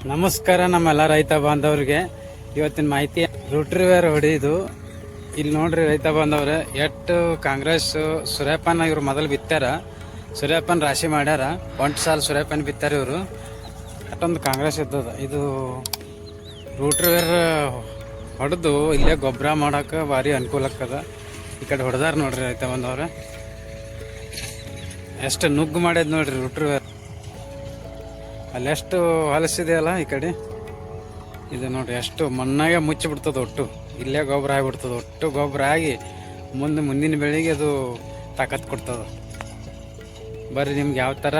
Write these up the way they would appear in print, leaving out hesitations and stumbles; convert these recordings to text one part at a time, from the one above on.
ನಮಸ್ಕಾರ ನಮ್ಮೆಲ್ಲ ರೈತ ಬಾಂಧವ್ರಿಗೆ. ಇವತ್ತಿನ ಮಾಹಿತಿ ರೋಟ್ರಿವೇರ್ ಹೊಡಿದು ಇಲ್ಲಿ ನೋಡ್ರಿ ರೈತ ಬಾಂಧವ್ರೆ, ಎಷ್ಟು ಕಾಂಗ್ರೆಸ್ ಸೂರ್ಯಪಾನ ಇವ್ರು ಮೊದಲು ಬಿತ್ತಾರ, ಸೂರ್ಯಪಾನ ರಾಶಿ ಮಾಡ್ಯಾರ. ಒಂಟು ಸಾಲ ಸೂರ್ಯಪಾನ ಬಿತ್ತಾರ ಇವರು. ಅಷ್ಟೊಂದು ಕಾಂಗ್ರೆಸ್ ಇದ್ದದ. ಇದು ರೋಟ್ರಿವೇರ್ ಹೊಡೆದು ಇಲ್ಲೇ ಗೊಬ್ಬರ ಮಾಡೋಕೆ ಭಾರಿ ಅನುಕೂಲ ಆಗ್ತದ. ಈ ಕಡೆ ಹೊಡೆದಾರ ನೋಡ್ರಿ ರೈತ ಬಾಂಧವ್ರೆ, ಎಷ್ಟು ನುಗ್ಗು ಮಾಡ್ಯದ ನೋಡ್ರಿ ರೋಟ್ರಿವೇರ್. ಅಲ್ಲೆಷ್ಟು ಹೊಲಸಿದೆಯಲ್ಲ ಈ ಕಡೆ, ಇದು ನೋಡ್ರಿ ಎಷ್ಟು ಮಣ್ಣಾಗೆ ಮುಚ್ಚಿಬಿಡ್ತದೆ. ಒಟ್ಟು ಇಲ್ಲೇ ಗೊಬ್ಬರ ಆಗಿಬಿಡ್ತದೆ. ಒಟ್ಟು ಗೊಬ್ಬರ ಆಗಿ ಮುಂದಿನ ಬೆಳೆಗೆ ಅದು ತಾಕತ್ತು ಕೊಡ್ತದೆ. ಬರ್ರಿ ನಿಮ್ಗೆ ಯಾವ ಥರ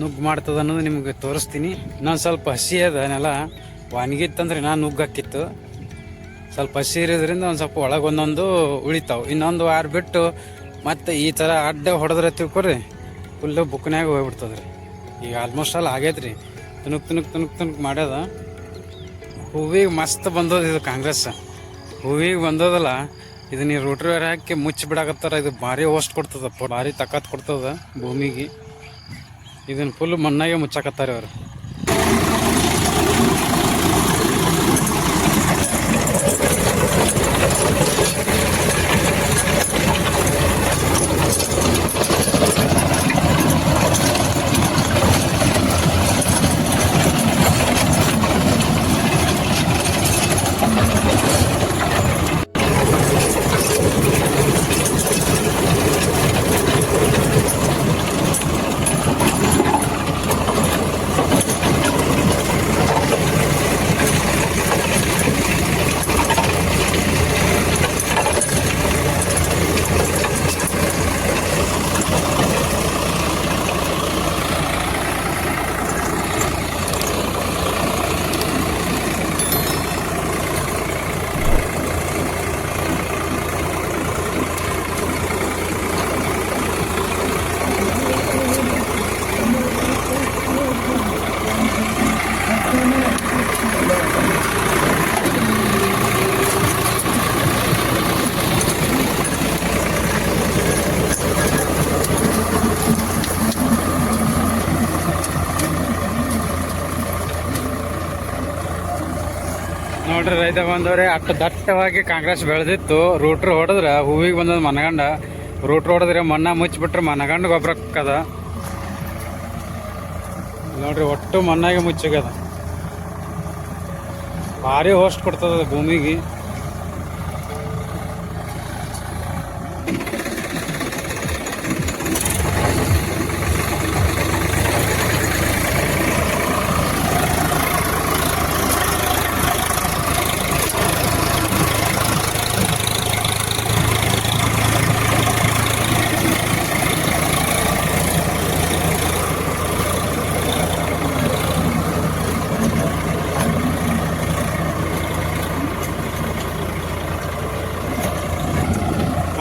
ನುಗ್ಗು ಮಾಡ್ತದೆ ಅನ್ನೋದು ನಿಮ್ಗೆ ತೋರಿಸ್ತೀನಿ. ಇನ್ನೊಂದು ಸ್ವಲ್ಪ ಹಸಿ ಅದ ನೆಲ, ಒಣಗಿತ್ತಂದ್ರೆ ನಾನು ನುಗ್ಗು ಹಾಕಿತ್ತು. ಸ್ವಲ್ಪ ಹಸಿ ಇರೋದ್ರಿಂದ ಒಂದು ಸ್ವಲ್ಪ ಒಳಗೆ ಒಂದೊಂದು ಉಳಿತಾವೆ. ಇನ್ನೊಂದು ವಾರ ಬಿಟ್ಟು ಮತ್ತೆ ಈ ಥರ ಅಡ್ಡ ಹೊಡೆದ್ರೆ ತಿಳ್ಕೊರಿ ಫುಲ್ಲು ಬುಕ್ನ್ಯಾಗ ಹೋಗ್ಬಿಡ್ತದೆ ರೀ. ಈಗ ಆಲ್ಮೋಸ್ಟ್ ಅಲ್ಲಿ ಆಗೈತೆ ರೀ. ತುಣುಕ್ ಮಾಡ್ಯದ. ಹೂವಿಗೆ ಮಸ್ತ್ ಬಂದದ ಇದು ಕಾಂಗ್ರೆಸ್. ಹೂವಿಗೆ ಬಂದದಲ್ಲ, ಇದು ನೀವು ರೋಟ್ರಿವೇರ್ ಹಾಕಿ ಮುಚ್ಚಿ ಬಿಡಾಕತ್ತಾರ. ಇದು ಭಾರಿ ಹೋಸ್ಟ್ ಕೊಡ್ತದಪ್ಪ, ಭಾರಿ ತಾಕತ್ತು ಕೊಡ್ತದ ಭೂಮಿಗೆ. ಇದನ್ನು ಫುಲ್ ಮಣ್ಣಾಗೆ ಮುಚ್ಚಾಕತ್ತಾರೆ ಅವರು. ನೋಡ್ರಿ ರೈತ ಬಂದವ್ರೆ, ಅಷ್ಟು ದಟ್ಟವಾಗಿ ಕಾಂಗ್ರೆಸ್ ಬೆಳೆದಿತ್ತು. ರೂಟ್ರ್ ಹೊಡೆದ್ರೆ ಹೂವಿಗೆ ಬಂದದ ಮನಗಂಡ. ರೂಟ್ರ್ ಹೊಡೆದ್ರೆ ಮಣ್ಣ ಮುಚ್ಚಿಬಿಟ್ರೆ ಮನಗಂಡ ಗೊಬ್ಬರ ಹಾಕದ ನೋಡ್ರಿ. ಒಟ್ಟು ಮಣ್ಣಾಗೆ ಮುಚ್ಚಿಗದ. ಭಾರಿ ಹೋಸ್ಟ್ ಕೊಡ್ತದ ಭೂಮಿಗೆ.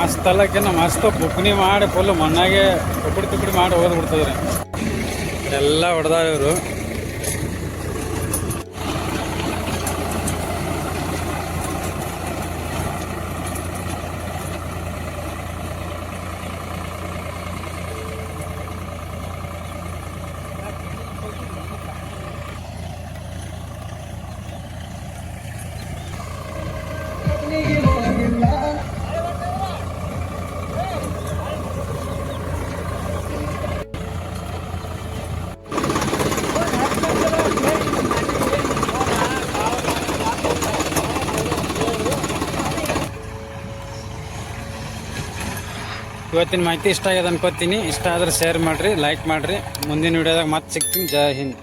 ಮಸ್ತ್ ಅಲ್ಲಕ್ಕಿನ್ನ ಮಸ್ತ್ ಬುಕ್ನಿ ಮಾಡಿ ಫುಲ್ ಮಣ್ಣಾಗೆ ತುಕಡಿ ಮಾಡಿ ಓದ್ಬಿಡ್ತದ್ರಿ. ಎಲ್ಲ ಹೊಡೆದಾವ ಇವರು. ಇವತ್ತಿನ ಮಾಹಿತಿ ಇಷ್ಟ ಆಗ್ಯದ ಅನ್ಕೋತೀನಿ. ಇಷ್ಟ ಆದ್ರೆ ಶೇರ್ ಮಾಡಿರಿ, ಲೈಕ್ ಮಾಡಿರಿ. ಮುಂದಿನ ವಿಡಿಯೋದಾಗ ಮತ್ತೆ ಸಿಗ್ತೀನಿ. ಜೈ ಹಿಂದ್.